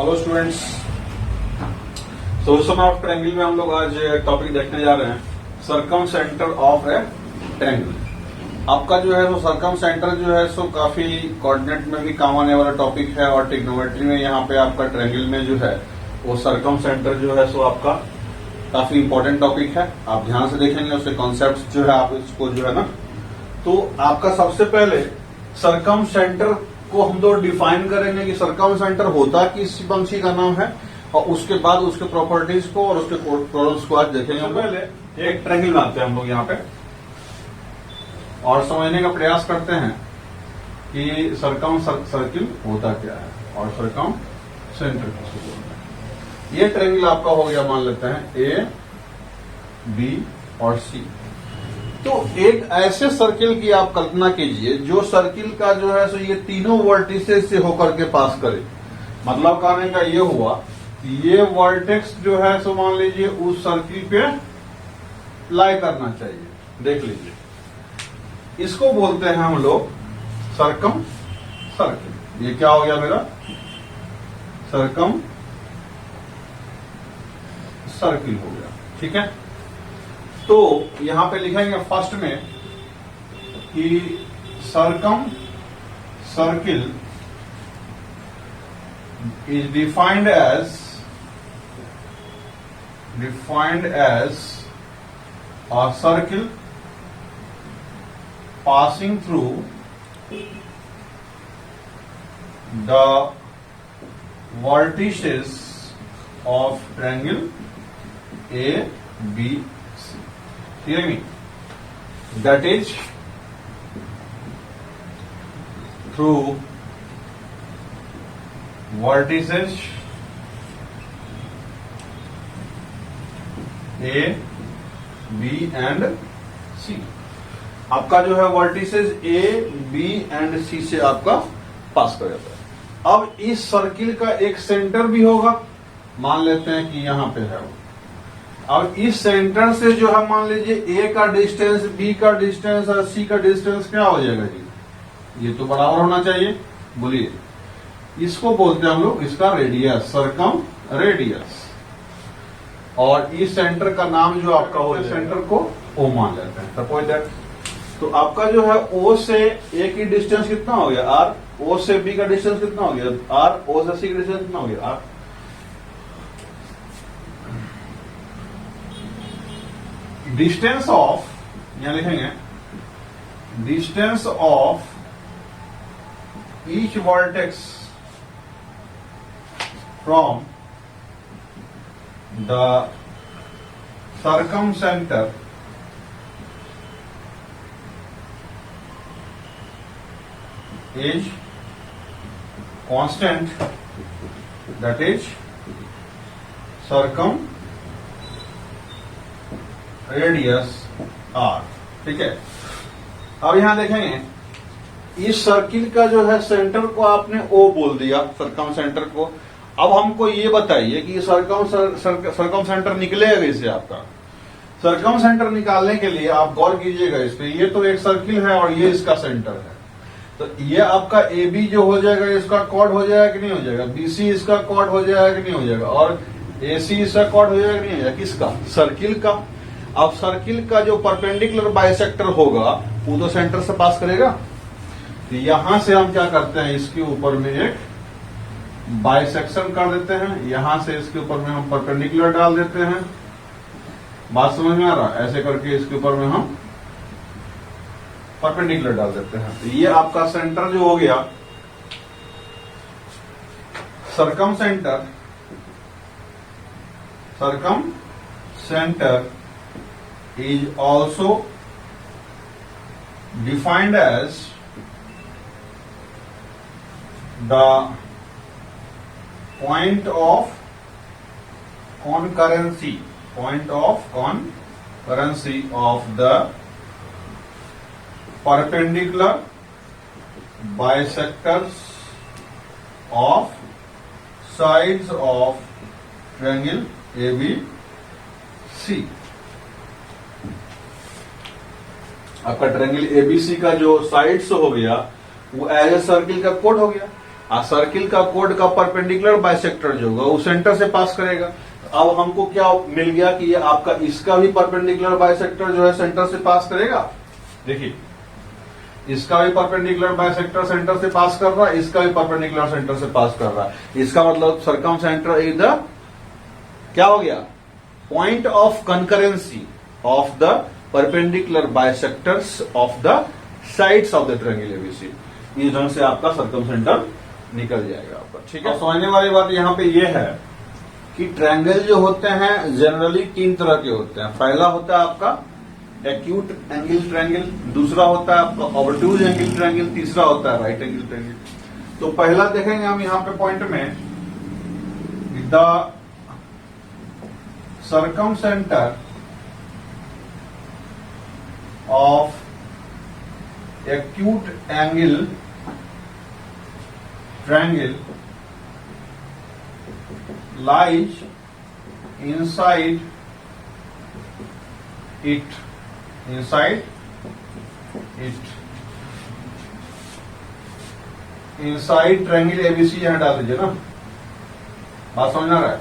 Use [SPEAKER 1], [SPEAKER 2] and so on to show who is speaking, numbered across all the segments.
[SPEAKER 1] Hello students. Solution of triangle में हम लोग आज टॉपिक देखने जा रहे हैं सरकम सेंटर ऑफ ए ट्रायंगल। आपका जो है वो सरकम सेंटर जो है सो काफी कोऑर्डिनेट में भी काम आने वाला टॉपिक है और ट्रिग्नोमेट्री में यहाँ पे आपका ट्रायंगल में जो है वो सरकम सेंटर जो है सो आपका काफी इंपॉर्टेंट टॉपिक है। आप ध्यान से देखेंगे उसके कॉन्सेप्ट जो है आप इसको जो है ना, तो आपका सबसे पहले सरकम सेंटर को हम तो डिफाइन करेंगे कि सरकम सेंटर होता किस पंक्ति का नाम है और उसके बाद उसके प्रॉपर्टीज को और उसके प्रॉब्लम्स को आज देखेंगे। हम पहले एक ट्रायंगल बनाते हैं हम लोग यहाँ पे और समझने का प्रयास करते हैं कि सरकम सर्किल होता क्या है और सरकम सेंटर किसको बोलते हैं। ये ट्रायंगल आपका हो गया, मान लेते हैं ए बी और सी। तो एक ऐसे सर्किल की आप कल्पना कीजिए जो सर्किल का जो है सो ये तीनों वर्टिसेस से होकर के पास करे। मतलब कहने का ये हुआ कि ये वर्टेक्स जो है सो मान लीजिए उस सर्किल पे लाई करना चाहिए। देख लीजिए, इसको बोलते हैं हम लोग सरकम सर्किल। ये क्या हो गया मेरा सरकम सर्किल हो गया, ठीक है। तो यहां पे लिखेंगे फर्स्ट में कि circumcircle is defined as a circle passing through the vertices of triangle A, B, C. Hear me. That is through vertices A, B and C. आपका जो है vertices A, B and C से आपका पास कर जाता है। अब इस सर्किल का एक सेंटर भी होगा, मान लेते हैं कि यहां पे है वो। अब इस सेंटर से जो है मान लीजिए ए का डिस्टेंस, बी का डिस्टेंस और सी का डिस्टेंस क्या हो जाएगा जी, ये तो बराबर होना चाहिए। बोलिए, इसको बोलते हैं हम लोग इसका रेडियस, सरकम रेडियस। और इस सेंटर का नाम जो आपका हो सेंटर को ओ मान लेते हैं, सपोज दैट। तो आपका जो है ओ से ए की डिस्टेंस कितना हो गया आर, ओ से बी का डिस्टेंस कितना हो गया आर, ओ से सी का डिस्टेंस कितना हो गया आर। डिस्टेंस ऑफ, यहां लिखेंगे distance of each vertex from the circumcentre is constant, that is circum radius r, ठीक है। अब यहां देखेंगे इस सर्किल का जो है सेंटर को आपने O बोल दिया, सरकम सेंटर को। अब हमको ये बताइए कि सरकम सेंटर निकलेगा कैसे। आपका सरकम सेंटर निकालने के लिए आप गौर कीजिएगा इस पे। ये तो एक सर्किल है और ये इसका सेंटर है, तो ये आपका ए बी जो हो जाएगा इसका कॉर्ड हो जाएगा कि नहीं हो जाएगा, बी सी इसका कॉर्ड हो जाएगा कि नहीं हो जाएगा, और ए सी इसका कॉर्ड हो जाएगा कि नहीं हो जाएगा, किसका, सर्किल का। अब सर्किल का जो परपेंडिकुलर बाइसेक्टर होगा वो तो सेंटर से पास करेगा। तो यहां से हम क्या करते हैं, इसके ऊपर में एक बाइसेक्शन कर देते हैं, यहां से इसके ऊपर में हम परपेंडिकुलर डाल देते हैं। बात समझ में आ रहा, ऐसे करके इसके ऊपर में हम परपेंडिकुलर डाल देते हैं। तो ये आपका सेंटर जो हो गया circumcentre, circumcentre is also defined as the point of concurrency, point of concurrency of the perpendicular bisectors of sides of triangle ABC। आपका ट्रायंगल एबीसी का जो साइड्स हो गया वो एज ए सर्किल का कोड हो गया। सर्किल का कोड का परपेंडिकुलर बाइसेक्टर जो होगा वो सेंटर से पास करेगा। अब हमको क्या मिल गया कि ये आपका इसका भी परपेंडिकुलर बाइसेक्टर जो है सेंटर से पास करेगा। देखिए इसका भी परपेंडिकुलर बाइसेक्टर सेंटर से पास कर रहा है, इसका भी परपेंडिकुलर सेंटर से पास कर रहा है। इसका मतलब सरकम सेंटर इज द क्या हो गया, point of concurrency of the perpendicular bisectors of the sides of the triangle ABC. इस ढंग से आपका सरकम सेंटर निकल जाएगा आपका। ठीक है, समझने वाली बात यहाँ पे ये है कि ट्रायंगल जो होते हैं जनरली तीन तरह के होते हैं। पहला होता है आपका एक्यूट एंगल ट्रायंगल, दूसरा होता है आपका ऑब्टूज एंगल ट्रायंगल, तीसरा होता है राइट एंगल ट्रायंगल। तो पहला देखेंगे हम यहाँ पे पॉइंट में the circumcentre of acute angle triangle lies inside it, inside triangle ABC यहां डाल दीजिए ना, बात समझ आ रहा है।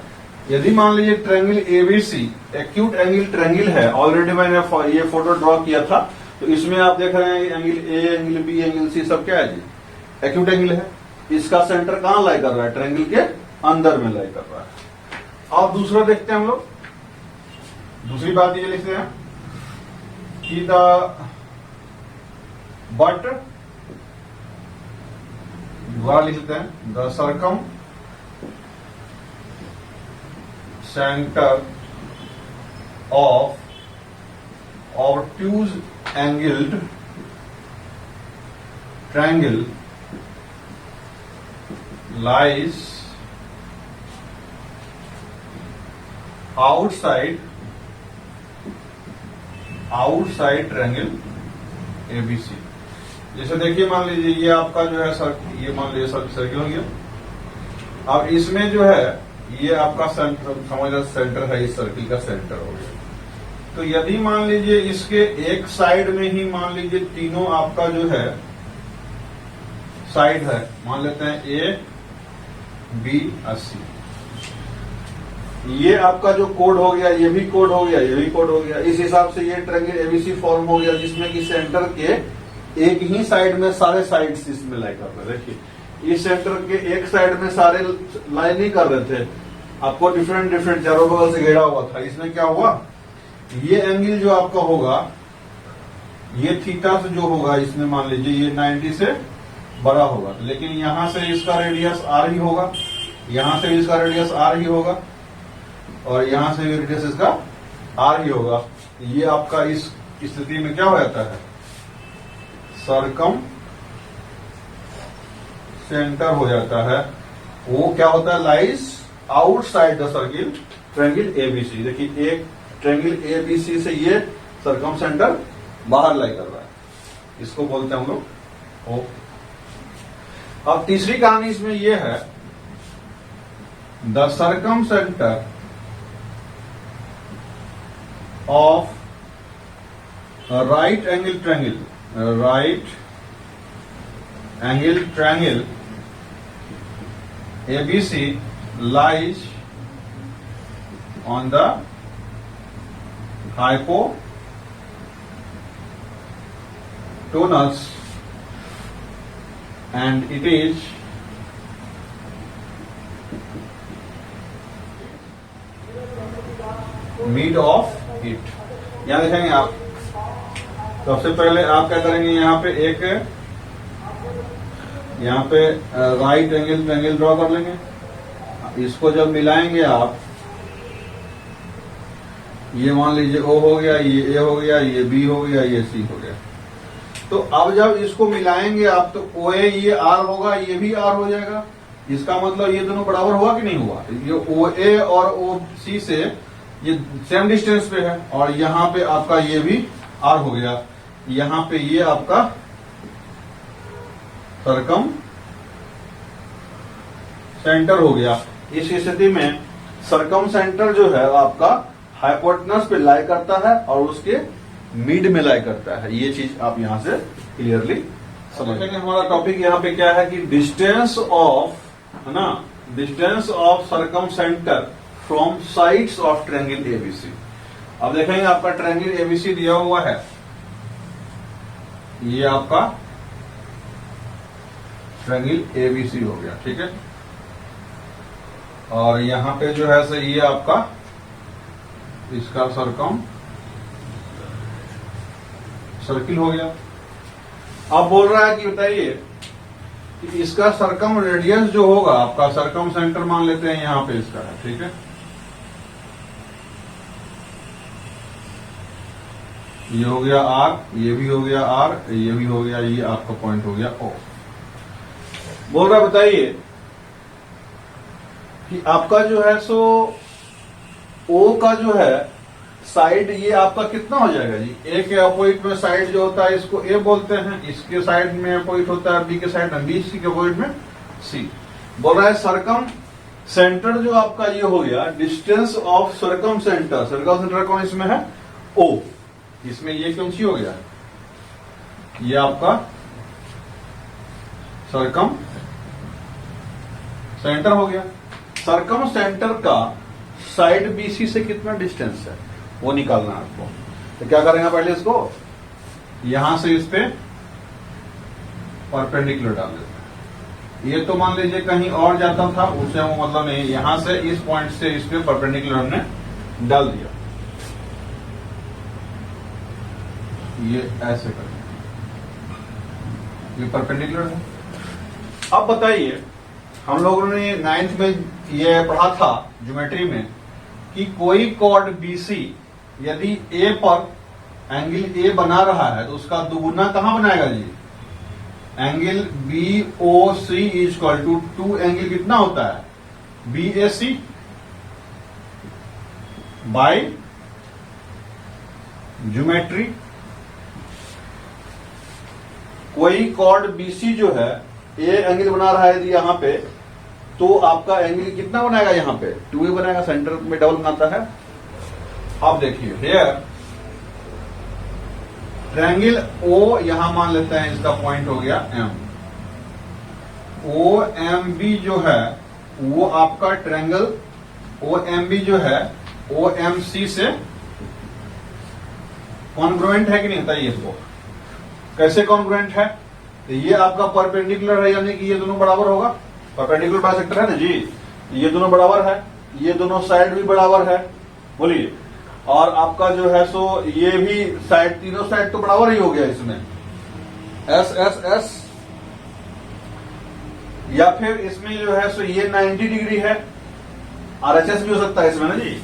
[SPEAKER 1] यदि मान लीजिए triangle ABC acute angle triangle है, ऑलरेडी मैंने ये फोटो ड्रॉ किया था, तो इसमें आप देख रहे हैं angle A, angle B, angle C सब क्या है जी, एक्यूट एंगल है। इसका सेंटर कहां लाई कर रहा है, ट्रायंगल के अंदर में लाई कर रहा है। अब दूसरा देखते हैं हम लोग, दूसरी बात ये लिखते हैं कि दोबारा लिख लेते हैं, the circumcentre of obtuse angled triangle lies outside triangle ABC. जैसे देखिए मान लीजिए ये आपका जो है ये मान लीजिए सर्किल हो गया। अब इसमें जो है ये आपका सेंटर, समझ लो सेंटर है, इस सर्किल का सेंटर हो गया। तो यदि मान लीजिए इसके एक साइड में ही मान लीजिए तीनों आपका जो है साइड है, मान लेते हैं ए बी और सी, ये आपका जो कोड हो गया, ये भी कोड हो गया, ये भी कोड हो गया। इस हिसाब से ये ट्रायंगल एबीसी फॉर्म हो गया, जिसमें कि सेंटर के एक ही साइड में सारे साइड्स इसमें लाई कर रहे। देखिए इस सेंटर के एक साइड में सारे लाई नहीं कर रहे थे, आपको डिफरेंट डिफरेंट चारों बगल से घेरा हुआ था। इसमें क्या हुआ, ये एंगल जो आपका होगा, ये थीटा से जो होगा, इसमें मान लीजिए ये 90 से बड़ा होगा, लेकिन यहां से इसका रेडियस आर ही होगा, यहां से इसका रेडियस आर ही होगा, और यहां से रेडियस इसका आर ही होगा। ये आपका इस स्थिति में क्या हो जाता है, सरकम सेंटर हो जाता है। वो क्या होता है, lies outside the circle triangle ABC. देखिए एक ट्रायंगल एबीसी से ये सरकम सेंटर बाहर लाई कर रहा है, इसको बोलते हैं हम लोग ओ। अब तीसरी कहानी इसमें यह है, the circumcentre of right angle triangle ABC lies on the hypotenuse and it is mid of it। यहां देखेंगे आप, सबसे पहले आप क्या करेंगे, यहां पे एक यहां पे राइट एंगल ट्रायंगल ड्रॉ कर लेंगे। इसको जब मिलाएंगे आप, ये मान लीजिए ओ हो गया, ये ए हो गया, ये बी हो गया, ये सी हो गया। तो अब जब इसको मिलाएंगे आप, तो ओ ए ये आर होगा, ये भी आर हो जाएगा। इसका मतलब ये दोनों बराबर हुआ कि नहीं हुआ, ये ओ ए और ओ सी से ये सेम डिस्टेंस पे है, और यहां पे आपका ये भी आर हो गया, यहां पे ये आपका सरकम सेंटर हो गया। इस स्थिति में सरकम सेंटर जो है आपका हाइपोटेनस पे लाई करता है और उसके मिड में लाई करता है। ये चीज आप यहां से क्लियरली समझेंगे हमारा टॉपिक यहाँ पे क्या है कि डिस्टेंस ऑफ, है ना, distance of circumcentre from sides of triangle ABC. अब देखेंगे आपका ट्रायंगल एबीसी दिया हुआ है, ये आपका ट्रायंगल एबीसी हो गया, ठीक है। और यहां पे जो है से ये आपका इसका सरकम सर्किल हो गया। अब बोल रहा है कि बताइए कि इसका सरकम रेडियस जो होगा आपका, सरकम सेंटर मान लेते हैं यहां पे इसका है, ठीक है। ये हो गया आर, ये भी हो गया आर, ये भी हो गया, ये आपका पॉइंट हो गया ओ। बोल रहा बताइए कि आपका जो है सो ओ का जो है साइड, ये आपका कितना हो जाएगा जी। ए के अपोजिट में साइड जो होता है इसको ए बोलते हैं, इसके साइड में अपोजिट होता है बी के साइड में बी, सी के अपोजिट में सी। बोल रहा है सरकम सेंटर जो आपका ये हो गया, distance of circumcentre, सरकम centre कौन इसमें है, ओ, इसमें ये कौन सी हो गया, ये आपका सरकम सेंटर हो गया। सरकम सेंटर का साइड बीसी से कितना डिस्टेंस है वो निकालना है आपको। तो क्या करेंगे पहले इसको, यहां से इस पे परपेंडिकुलर डाल देते हैं। ये तो मान लीजिए कहीं और जाता था, उससे वो मतलब नहीं, यहां से इस पॉइंट से इस पे परपेंडिकुलर हमने डाल दिया, ये ऐसे कर, ये परपेंडिकुलर है। अब बताइए, हम लोगों ने 9th में ये पढ़ा था ज्योमेट्री में कि कोई कॉर्ड बीसी यदि ए पर एंगल ए बना रहा है तो उसका दुगुना कहां बनाएगा जी, angle B O C is equal to 2 angle कितना होता है B A C by geometry. कोई कॉर्ड बीसी जो है ए एंगल बना रहा है यहां पे, तो आपका एंगल कितना बनाएगा, यहां पे 2a बनाएगा, सेंटर में डबल बनाता है। अब देखिए हियर ट्रायंगल ओ, यहां मान लेते हैं इसका पॉइंट हो गया एम, ओ एम बी जो है वो आपका ट्रायंगल ओ एम बी जो है ओ एम सी से कॉन्ग्रुएंट है कि नहीं, बताइए इसको कैसे कॉन्ग्रुएंट है। तो ये आपका परपेंडिकुलर है, यानी कि ये दोनों बराबर होगा, परपेंडिकुलर बाइसेक्टर है ना जी, ये दोनों बराबर है, ये दोनों साइड भी बराबर है, बोलिए। और आपका जो है सो ये भी साइड, तीनों साइड तो बराबर ही हो गया इसमें, एस एस एस, या फिर इसमें जो है सो ये 90 डिग्री है, आरएचएस भी हो सकता है इसमें ना जी।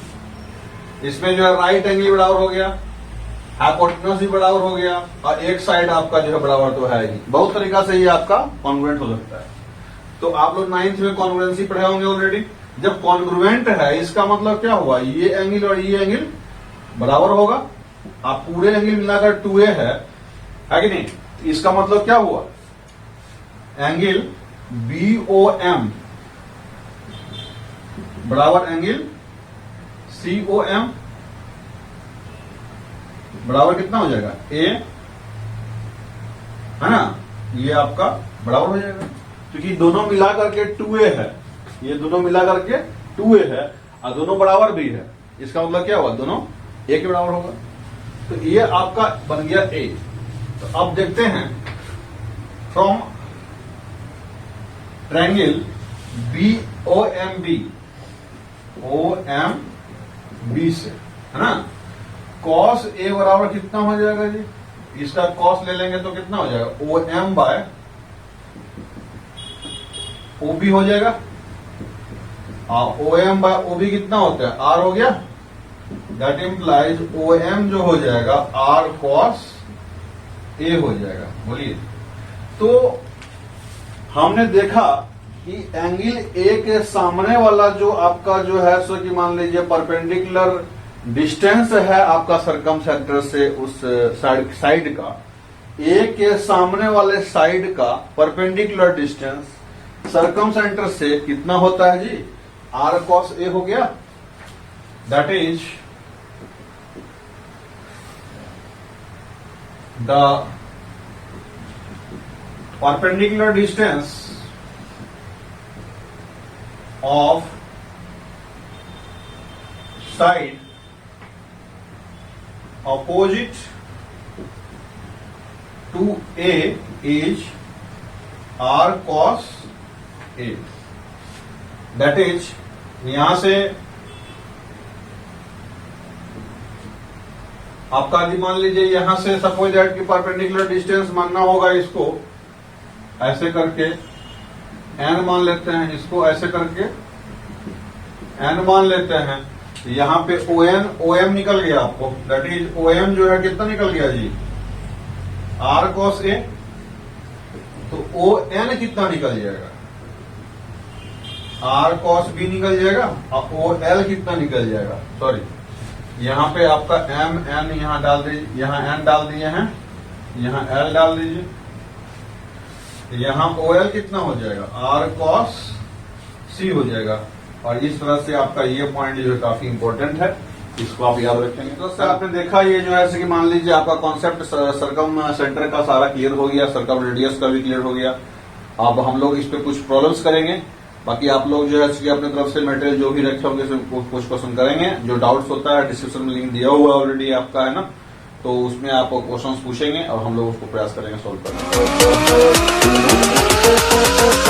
[SPEAKER 1] इसमें जो है राइट एंगल बराबर हो गया, हाइपोटेन्यूज भी बराबर हो गया, और एक साइड आपका जो है बराबर तो है ही। बहुत तरीका से ये आपका कॉन्ग्रुएंट हो सकता है। तो आप लोग 9th में कॉन्ग्रुएंसी पढ़े होंगे ऑलरेडी। जब कॉन्ग्रुएंट है इसका मतलब क्या हुआ, ये एंगल और ये एंगल बराबर होगा। आप पूरे एंगल मिलाकर 2a है कि नहीं, इसका मतलब क्या हुआ, एंगल BOM बराबर एंगल COM बराबर कितना हो जाएगा A, है ना, ये आपका बराबर हो जाएगा, क्योंकि दोनों मिला करके 2a है, ये दोनों मिला करके 2a है और दोनों बराबर भी है। इसका मतलब क्या हुआ, दोनों a के बराबर होगा। तो ये आपका बन गया A। तो अब देखते हैं फ्रॉम ट्रायंगल OMB से, है ना, cos A बराबर कितना हो जाएगा जी, इसका cos ले लेंगे तो कितना हो जाएगा, OM बाय OB हो जाएगा। OM बाय OB कितना होता है, R हो गया, दैट इंप्लाइज OM जो हो जाएगा R cos A हो जाएगा। बोलिए, तो हमने देखा कि एंगल A के सामने वाला जो आपका जो है सो कि मान लीजिए परपेंडिकुलर डिस्टेंस है आपका सरकम सेंटर से उस साइड का, A के सामने वाले साइड का परपेंडिकुलर डिस्टेंस सरकम सेंटर से कितना होता है जी, R cos A हो गया, that is the perpendicular distance of side opposite to A is r cos A. That is, यहां से आपका यदि मान लीजिए यहां से सपोज दैट की परपेंडिकुलर डिस्टेंस मानना होगा इसको ऐसे करके n मान लेते हैं, इसको ऐसे करके n मान लेते हैं। यहां पे OM निकल गया आपको, दैट इज OM जो है कितना निकल गया जी, r cos A। तो ON कितना निकल जाएगा, r cos B निकल जाएगा और OL कितना निकल जाएगा, सॉरी यहां पे आपका M N यहां डाल दीजिए, यहां N डाल दिए हैं, यहां L डाल दीजिए, यहां OL कितना हो जाएगा, R cos C हो जाएगा। और इस तरह से आपका ये पॉइंट जो है काफी इंपॉर्टेंट है, इसको आप याद रखेंगे। तो सर आपने देखा ये जो है कि मान लीजिए आपका कॉन्सेप्ट सर्कम सेंटर का सारा क्लियर हो गया, सर्कम रेडियस का भी क्लियर हो गया। अब हम लोग इस पे कुछ प्रॉब्लम्स करेंगे, बाकी आप लोग जो है कि अपने तरफ से मटेरियल जो भी रखे होंगे कुछ क्वेश्चन करेंगे। जो डाउट्स होता है डिस्क्रिप्शन में लिंक दिया हुआ ऑलरेडी आपका है ना, तो उसमें आप क्वेश्चंस पूछेंगे और हम लोग उसको प्रयास करेंगे सॉल्व करने का।